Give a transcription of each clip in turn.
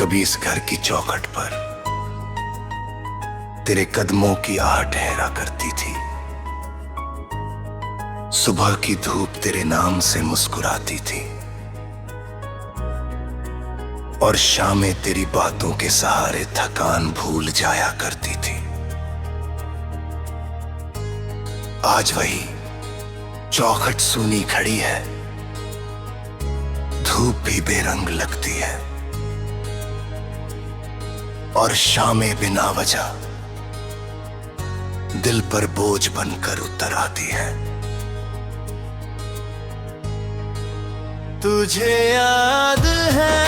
कभी इस घर की चौखट पर तेरे कदमों की आहट ठहरा करती थी। सुबह की धूप तेरे नाम से मुस्कुराती थी और शामें तेरी बातों के सहारे थकान भूल जाया करती थी। आज वही चौखट सूनी खड़ी है, धूप भी बेरंग लगती है और शामें बिना वजह दिल पर बोझ बनकर उतर आती है। तुझे याद है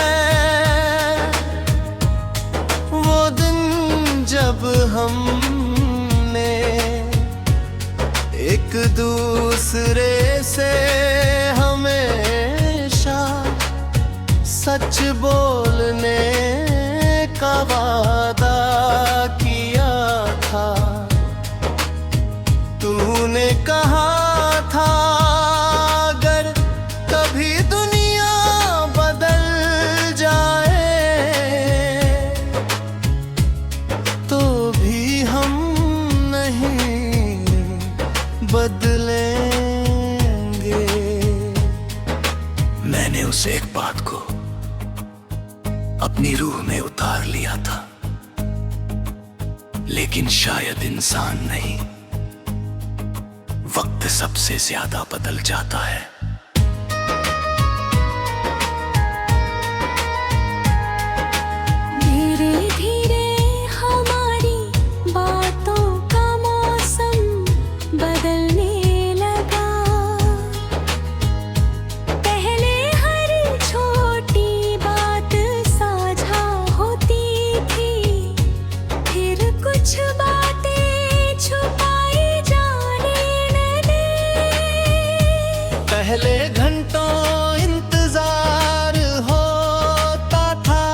वो दिन जब हमने एक दूसरे से हमेशा सच बोलने का वादा किया था। तूने कहा था अगर कभी दुनिया बदल जाए तो भी हम नहीं बदलेंगे। मैंने उस एक बात को अपनी रूह में उतार लिया था, लेकिन शायद इंसान नहीं, वक्त सबसे ज्यादा बदल जाता है। धीरे धीरे हमारी बातों का मौसम बदलने लगा। पहले हर छोटी बात साझा होती थी, फिर कुछ बातें छुपाई जाने लगी। पहले घंटों इंतजार होता था,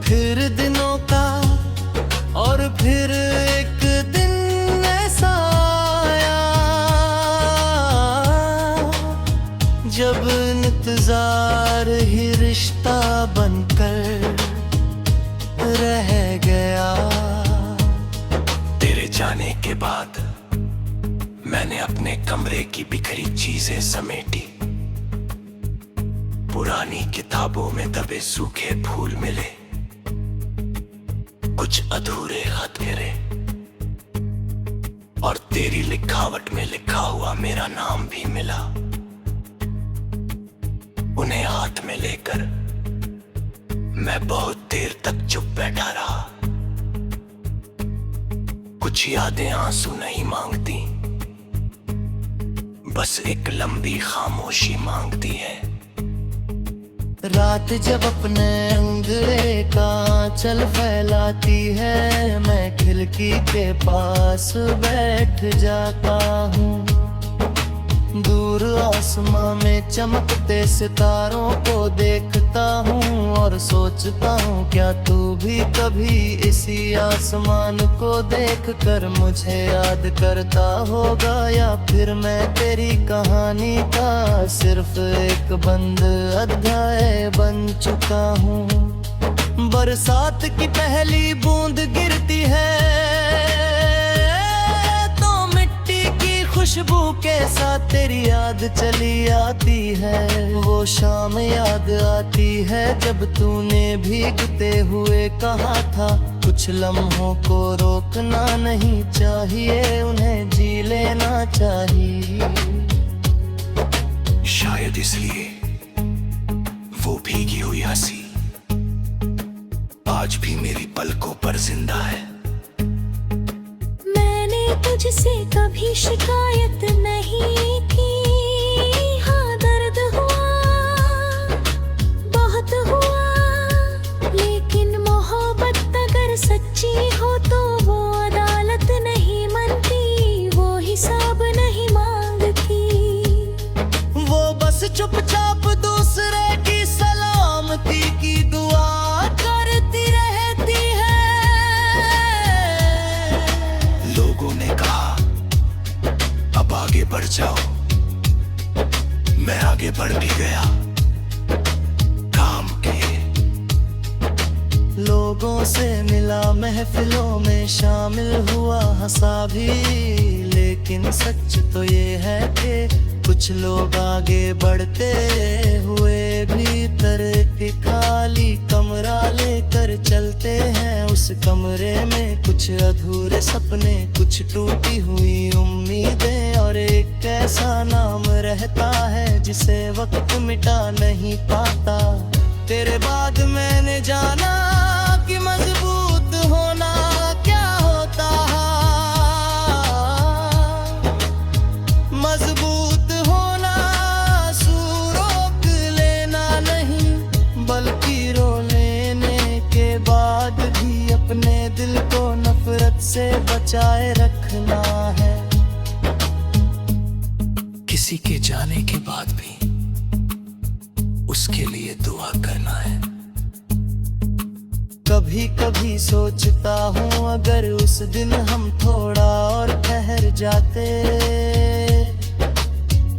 फिर दिनों का, और फिर एक दिन ऐसा आया जब इंतजार ही रिश्ता बनकर रह गया। तेरे जाने के बाद मैंने अपने कमरे की बिखरी चीजें समेटी। पुरानी किताबों में दबे सूखे फूल मिले, कुछ अधूरे खत गिरे और तेरी लिखावट में लिखा हुआ मेरा नाम भी मिला। उन्हें हाथ में लेकर मैं बहुत देर तक चुप बैठा रहा। कुछ यादें आंसू नहीं मांगती, बस एक लंबी खामोशी मांगती है। रात जब अपने अंधेरे का आंचल फैलाती है, मैं खिड़की के पास बैठ जाता हूँ। दूर आसमां में चमकते सितारों को देखता हूँ और सोचता हूँ क्या तू भी कभी इसी आसमान को देख कर मुझे याद करता होगा, या फिर मैं तेरी कहानी का सिर्फ एक बंद अध्याय बन चुका हूँ। बरसात की पहली बूंद गिरती है खुशबू के साथ तेरी याद चली आती है। वो शाम याद आती है जब तूने भीगते हुए कहा था कुछ लम्हों को रोकना नहीं चाहिए, उन्हें जी लेना चाहिए। शायद इसलिए वो भीगी हुई हंसी आज भी मेरी पलकों पर जिंदा है। तुझसे कभी शिकायत नहीं की, हाँ दर्द हुआ बहुत हुआ, लेकिन मोहब्बत अगर सच्ची हो तो वो अदालत नहीं मनती, वो हिसाब नहीं मांगती। वो बस चुपचाप दूसरे की सलामती की दुआ करती रहती है। लोगों ने कहा अब आगे बढ़ जाओ, मैं आगे बढ़ भी गया। काम के महफिलों में शामिल हुआ, हंसा भी, लेकिन सच तो ये है कि कुछ लोग आगे बढ़ते हुए भीतर के खाली कमरा लेकर चलते हैं। उस कमरे में कुछ अधूरे सपने, कुछ टूटी हुई उम्मीदें और एक ऐसा नाम रहता है जिसे वक्त मिटा नहीं पाता। तेरे बाद मैंने जाना कि मजबूत होना क्या होता है। मजबूत होना आंसू रोक लेना नहीं, बल्कि रो लेने के बाद भी अपने दिल को नफरत से बचाए रखना है। किसी के जाने के बाद भी उसके लिए दुआ करना है। कभी कभी सोचता हूँ अगर उस दिन हम थोड़ा और ठहर जाते,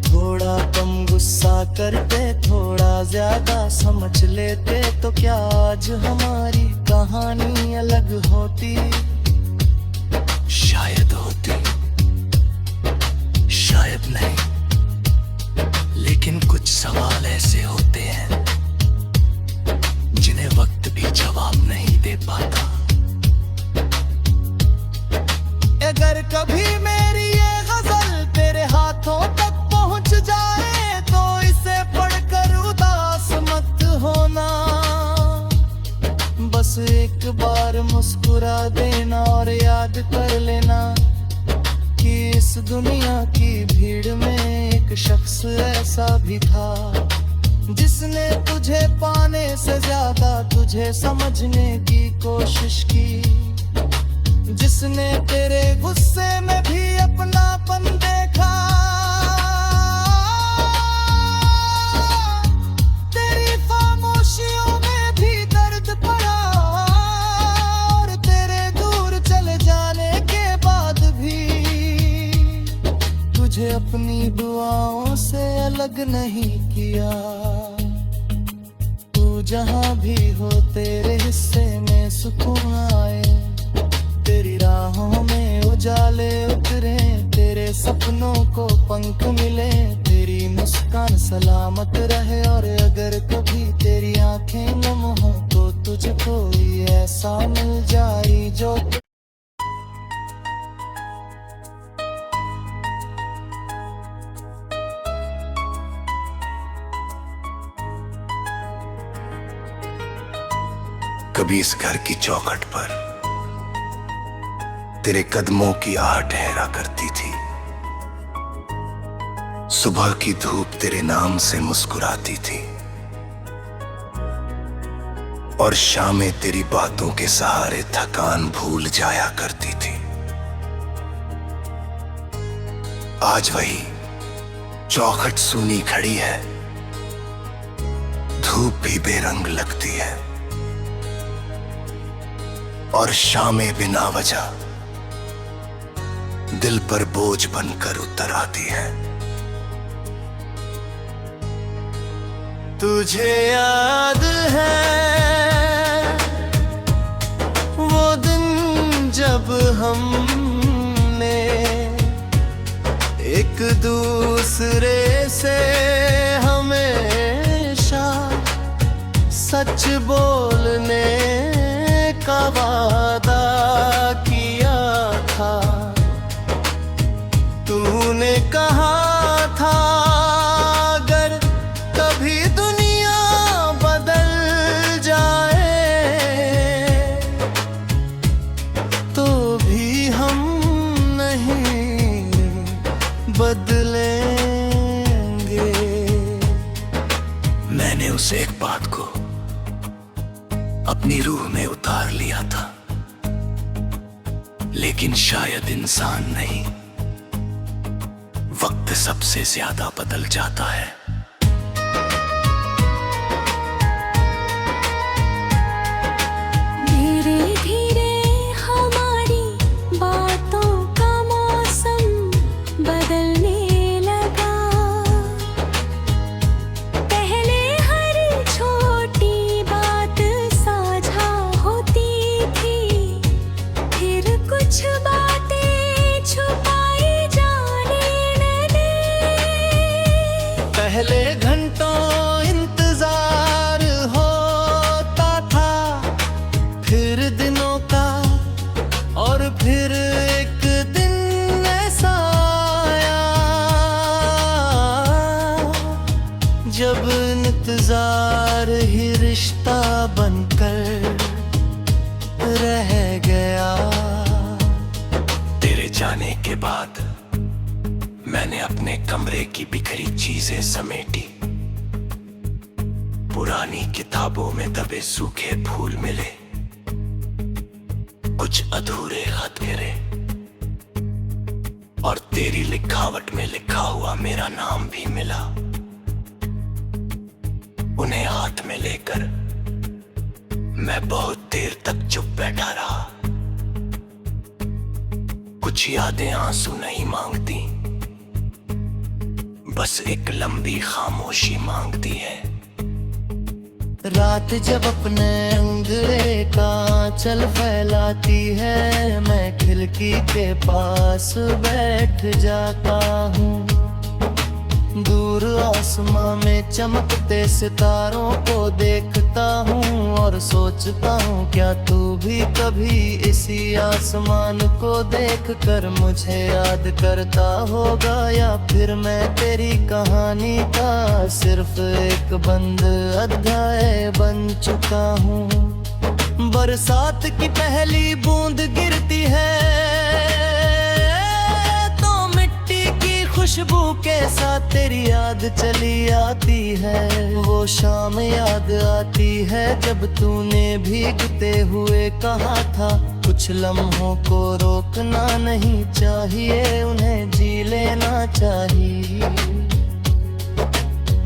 थोड़ा कम गुस्सा करते, थोड़ा ज्यादा समझ लेते, तो क्या आज हमारी कहानी अलग होती। शायद होती, शायद नहीं, लेकिन कुछ सवाल ऐसे होते हैं जिन्हें वक्त भी जवाब नहीं दे पाता। अगर कभी मेरी ये गजल तेरे हाथों तक पहुंच जाए तो इसे पढ़कर उदास मत होना। बस एक बार मुस्कुरा देना और याद कर लेना कि इस दुनिया की भीड़ में एक शख्स ऐसा भी था जिसने तुझे पाने से ज्यादा तुझे समझने की कोशिश की, जिसने तेरे गुस्से में भी अपनापन देखा, तेरी खामोशियों में भी दर्द पड़ा, और तेरे दूर चले जाने के बाद भी तुझे अपनी दुआओं से अलग नहीं किया। तू जहां भी हो तेरे हिस्से में सुकून आए, तेरी राहों में उजाले उतरे, तेरे सपनों को पंख मिले, तेरी मुस्कान सलामत रहे। और अगर कभी तेरी आंखें नम हो तो तुझे कोई ऐसा मिल जाए जो कभी इस घर की चौखट पर तेरे कदमों की आहट ठहरा करती थी। सुबह की धूप तेरे नाम से मुस्कुराती थी और शामें तेरी बातों के सहारे थकान भूल जाया करती थी। आज वही चौखट सूनी खड़ी है, धूप भी बेरंग लगती है और शामें बिना वजह दिल पर बोझ बनकर उतर आती है। तुझे याद है वो दिन जब हमने एक दूसरे से हमेशा सच बोलने का वादा किया था। तूने कहा था अगर कभी दुनिया बदल जाए तो भी हम नहीं बदलेंगे। मैंने उस एक बात को अपनी रूह में उतार लिया था, लेकिन शायद इंसान नहीं, वक्त सबसे ज्यादा बदल जाता है। धीरे धीरे हमारी बातों का मौसम बदलने लगा। पहले हर छोटी बात साझा होती थी, बनकर रह गया। तेरे जाने के बाद मैंने अपने कमरे की बिखरी चीजें समेटी। पुरानी किताबों में दबे सूखे फूल मिले, कुछ अधूरे खत गिरे और तेरी लिखावट में लिखा हुआ मेरा नाम भी मिला। उन्हें हाथ में लेकर मैं बहुत देर तक चुप बैठा रहा। कुछ यादें आंसू नहीं मांगती, बस एक लंबी खामोशी मांगती है। रात जब अपने अंधेरे का चल फैलाती है, मैं खिड़की के पास बैठ जाता हूँ। दूर आसमां में चमकते सितारों को देखता हूँ और सोचता हूँ क्या तू भी कभी इसी आसमान को देख कर मुझे याद करता होगा, या फिर मैं तेरी कहानी का सिर्फ एक बंद अध्याय बन चुका हूँ। बरसात की पहली बूंद गिरती है खुशबू के साथ तेरी याद चली आती है। वो शाम याद आती है जब तूने भीगते हुए कहा था, कुछ लम्हों को रोकना नहीं चाहिए, उन्हें जी लेना चाहिए।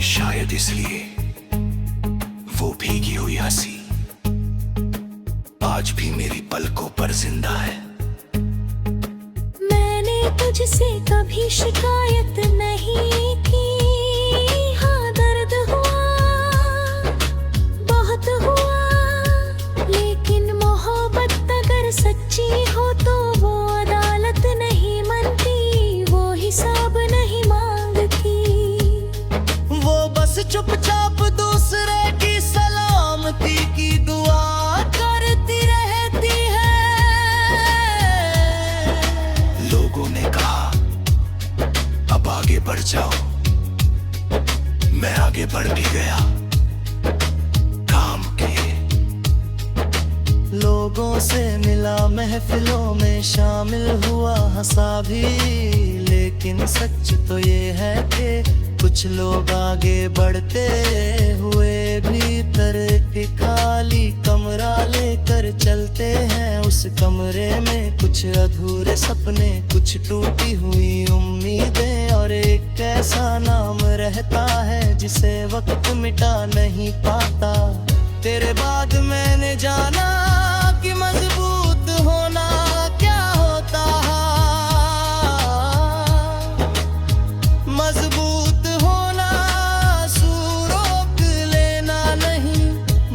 शायद इसलिए वो भीगी हुई हंसी आज भी मेरी पलकों पर जिंदा है। तुझसे कभी शिकायत नहीं की, हाँ दर्द हुआ बहुत हुआ, लेकिन मोहब्बत अगर सच्ची हो तो वो अदालत नहीं मनती, वो हिसाब नहीं मांगती। वो बस चुपचाप दूसरे की सलामती की दुआ करती रहती है। लोगों ने कहा अब आगे बढ़ जाओ, मैं आगे बढ़ भी गया। काम किए, लोगों से मिला, महफिलों में शामिल हुआ, हंसा भी, लेकिन सच तो ये है कि कुछ लोग आगे बढ़ते हुए भीतर के खाली कमरा लेकर चलते हैं। उस कमरे में कुछ अधूरे सपने, कुछ टूटी हुई उम्मीदें और एक ऐसा नाम रहता है जिसे वक्त मिटा नहीं पाता। तेरे बाद मैंने जाना कि मजबूत होना क्या होता है। मजबूत होना आंसू रोक लेना नहीं,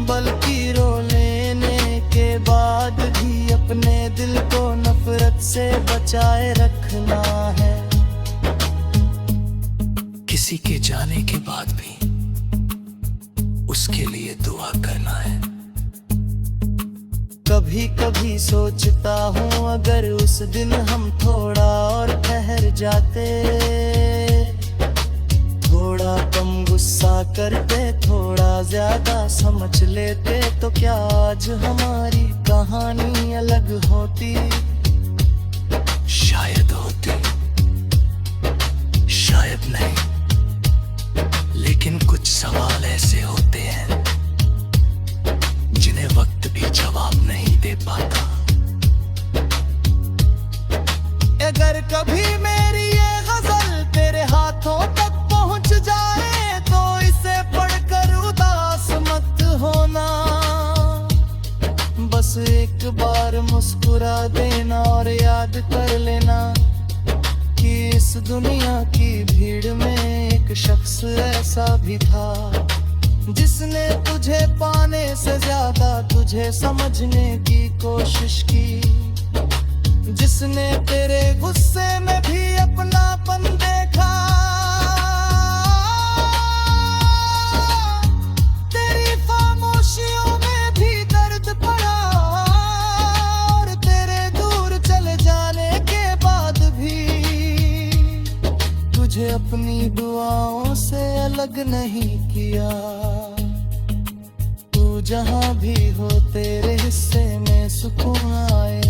बल्कि रो लेने के बाद भी अपने दिल को नफरत से बचाए रखना है। किसी के जाने के बाद भी उसके लिए दुआ करना है। कभी कभी सोचता हूँ अगर उस दिन हम थोड़ा और ठहर जाते, थोड़ा कम गुस्सा करते, थोड़ा ज्यादा समझ लेते, तो क्या आज हमारी कहानी अलग होती। शायद होती, शायद नहीं, लेकिन कुछ सवाल ऐसे होते हैं जिन्हें वक्त भी जवाब नहीं दे पाता। अगर कभी मेरी ये गजल तेरे हाथों तक पहुंच जाए तो इसे पढ़कर उदास मत होना। बस एक बार मुस्कुरा देना और याद कर लेना कि इस दुनिया की भीड़ में एक शख्स ऐसा भी था जिसने तुझे पाने से ज्यादा तुझे समझने की कोशिश की, जिसने तेरे गुस्से में भी अपनापन देखा, तेरी खामोशियों में भी दर्द पड़ा, और तेरे दूर चले जाने के बाद भी तुझे अपनी दुआओं से अलग नहीं किया। तू जहाँ भी हो तेरे हिस्से में सुकून आए,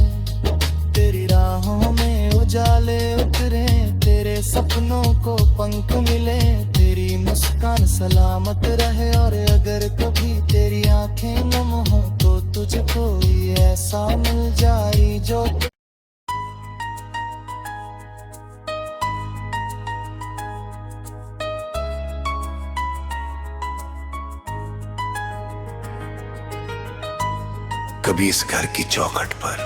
तेरी राहों में उजाले उतरे, तेरे सपनों को पंख मिले, तेरी मुस्कान सलामत रहे। और अगर कभी तेरी आंखें नम हो तो तुझे कोई ऐसा मिल जाए जो कभी इस घर की चौखट पर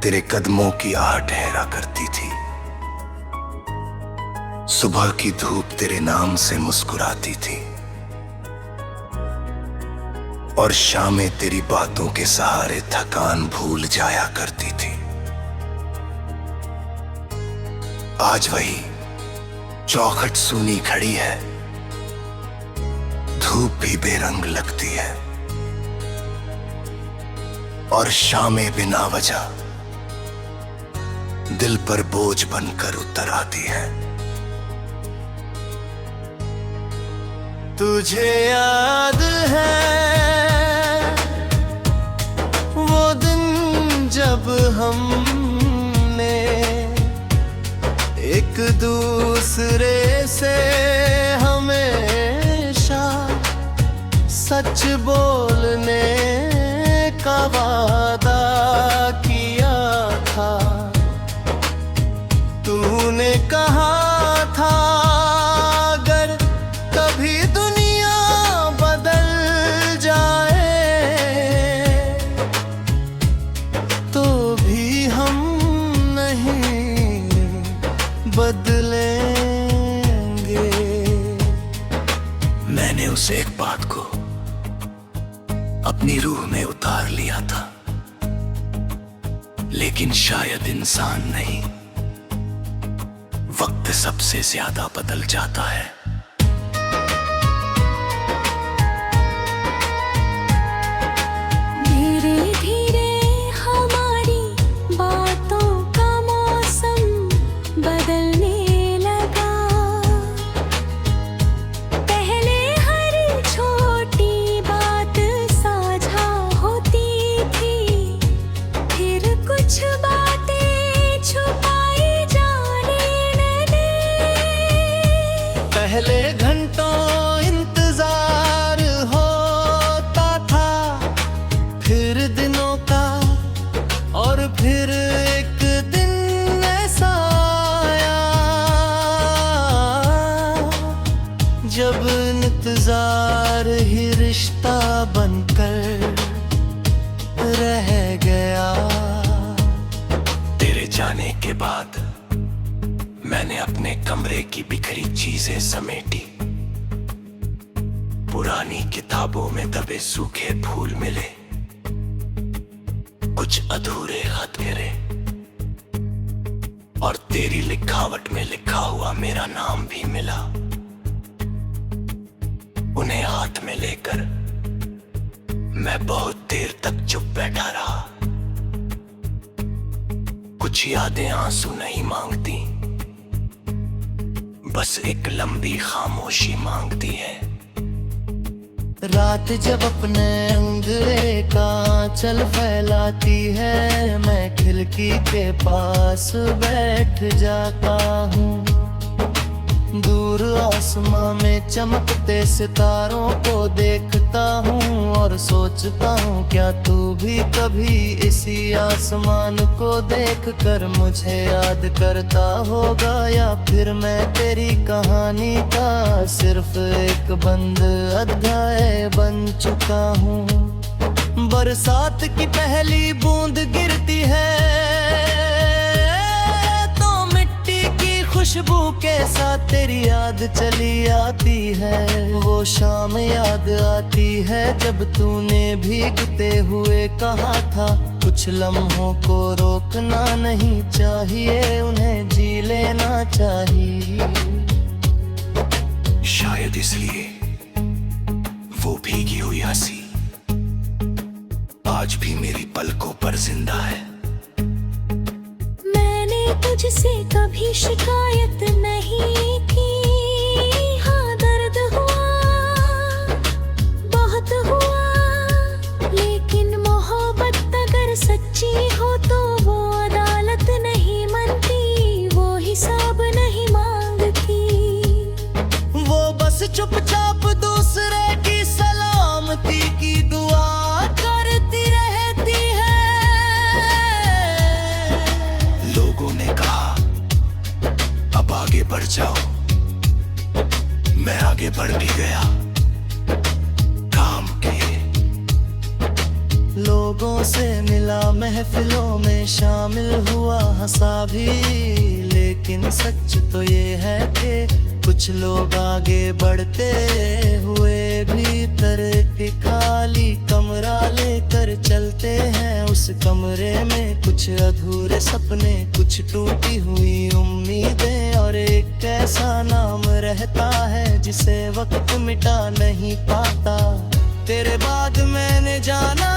तेरे कदमों की आहट ठहरा करती थी, सुबह की धूप तेरे नाम से मुस्कुराती थी, और शामें तेरी बातों के सहारे थकान भूल जाया करती थी। आज वही चौखट सूनी खड़ी है, धूप भी बेरंग लगती है, और शामें बिना वजह दिल पर बोझ बनकर उतर आती है। तुझे याद है वो दिन जब हमने एक दूसरे से हमेशा सच बोलने का वादा किया था। तूने कहा था अगर कभी दुनिया बदल जाए तो भी हम नहीं बदलेंगे। मैंने उस एक बात को अपनी रूह में उतार लिया था, लेकिन शायद इंसान नहीं, वक्त सबसे ज्यादा बदल जाता है। धीरे धीरे हमारी बातों का मौसम बदलने लगा। पहले हर छोटी बात साझा होती थी, फिर कुछ बातें छुपाई जाने लगे। पहले घंटों इंतजार होता था, फिर दिनों का, और फिर एक दिन ऐसा आया जब इंतजार ही रिश्ता बनकर रह गया। तेरे जाने के बाद मैंने अपने कमरे की बिखरी चीजें समेटी, पुरानी किताबों में दबे सूखे फूल मिले, कुछ अधूरे खत गिरे, और तेरी लिखावट में लिखा हुआ मेरा नाम भी मिला। उन्हें हाथ में लेकर मैं बहुत देर तक चुप बैठा रहा। कुछ यादें आंसू नहीं मांगती, बस एक लंबी खामोशी मांगती है। रात जब अपने अंधेरे का आंचल फैलाती है, मैं खिड़की के पास बैठ जाता हूँ। दूर आसमां में चमकते सितारों को देखता हूँ और सोचता हूँ क्या तू भी कभी इसी आसमान को देख कर मुझे याद करता होगा, या फिर मैं तेरी कहानी का सिर्फ एक बंद अध्याय बन चुका हूँ। बरसात की पहली बूंद गिरती है खुशबू के साथ तेरी याद चली आती है। वो शाम याद आती है जब तूने भीगते हुए कहा था कुछ लम्हों को रोकना नहीं चाहिए, उन्हें जी लेना चाहिए। शायद इसलिए वो भीगी हुई हंसी आज भी मेरी पलकों पर जिंदा है। तुझसे कभी शिकायत नहीं की, हाँ दर्द हुआ, बहुत सच्ची हो तो वो अदालत नहीं मनती, वो हिसाब नहीं मांगती। वो बस चुपचाप दूसरे की सलामती की दुआ करती रहती है। लोगों ने कहा अब आगे बढ़ जाओ, मैं आगे बढ़ भी गया। काम के लोगों से मिला, महफिलों में शामिल हुआ, हंसा भी, लेकिन सच तो ये है कि कुछ लोग आगे बढ़ते हुए भीतर के खाली कमरा लेकर चलते हैं। उस कमरे में कुछ अधूरे सपने, कुछ टूटी हुई उम्मीदें और एक ऐसा नाम रहता है जिसे वक्त मिटा नहीं पाता। तेरे बाद मैंने जाना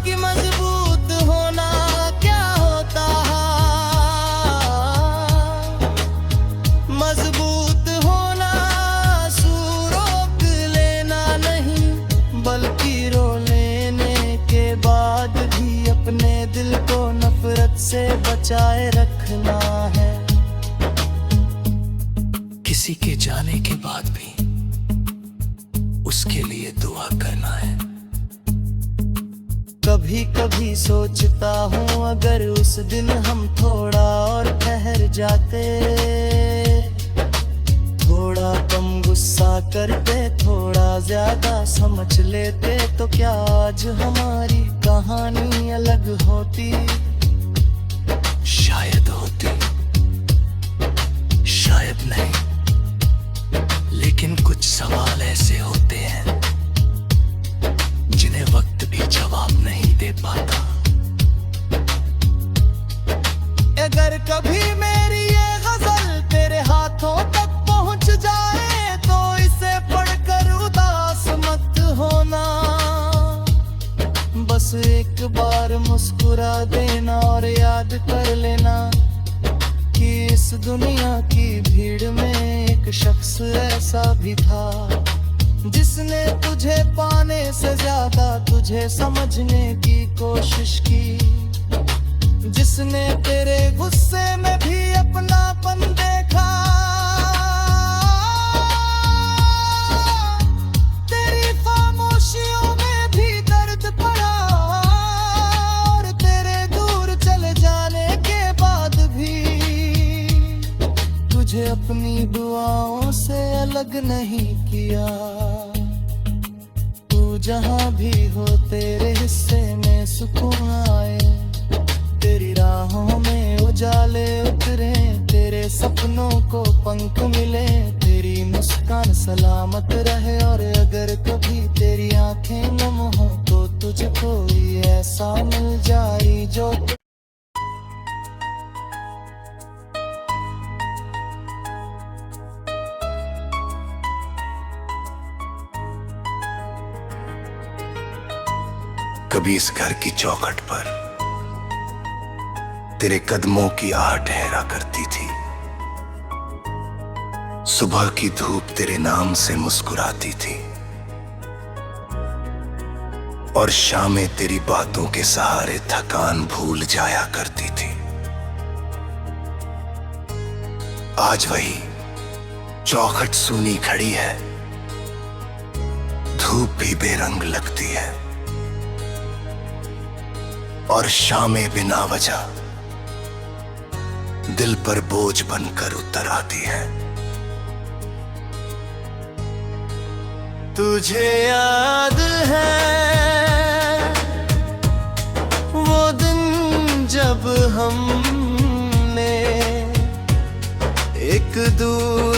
कि मजबूत होना क्या होता है। मजबूत होना आंसू रोक लेना नहीं, बल्कि रो लेने के बाद भी अपने दिल को नफरत से बचाए रखना है। किसी के जाने के बाद भी उसके लिए दुआ करना है। कभी कभी सोचता हूँ अगर उस दिन हम थोड़ा और ठहर जाते, थोड़ा कम गुस्सा करते, थोड़ा ज्यादा समझ लेते, तो क्या आज हमारी कहानी अलग होती। शायद होती, शायद नहीं, लेकिन कुछ सवाल ऐसे होते हैं जिन्हें वक्त भी जवाब नहीं दे पाता। अगर कभी मेरी ये गजल तेरे हाथों तक पहुंच जाए तो इसे पढ़कर उदास मत होना। बस एक बार मुस्कुरा देना और याद कर लेना कि इस दुनिया की भीड़ में एक शख्स ऐसा भी था जिसने तुझे पाने से ज्यादा तुझे समझने की कोशिश की, जिसने तेरे गुस्से में भी अपनापन देखा, तेरी खामोशियों में भी दर्द पड़ा, और तेरे दूर चले जाने के बाद भी तुझे अपनी दुआओं से अलग नहीं किया। तू जहां भी हो तेरे हिस्से में सुकून आए, तेरी राहों में उजाले उतरे, तेरे सपनों को पंख मिले, तेरी मुस्कान सलामत रहे। और अगर कभी तेरी आंखें नम हो तो तुझे कोई ऐसा मिल जाए जो कभी इस घर की चौखट पर तेरे कदमों की आहट ठहरा करती थी। सुबह की धूप तेरे नाम से मुस्कुराती थी और शामें तेरी बातों के सहारे थकान भूल जाया करती थी। आज वही चौखट सूनी खड़ी है, धूप भी बेरंग लगती है और शामें बिना वजह दिल पर बोझ बनकर उतर आती है। तुझे याद है वो दिन जब हमने एक दूसरे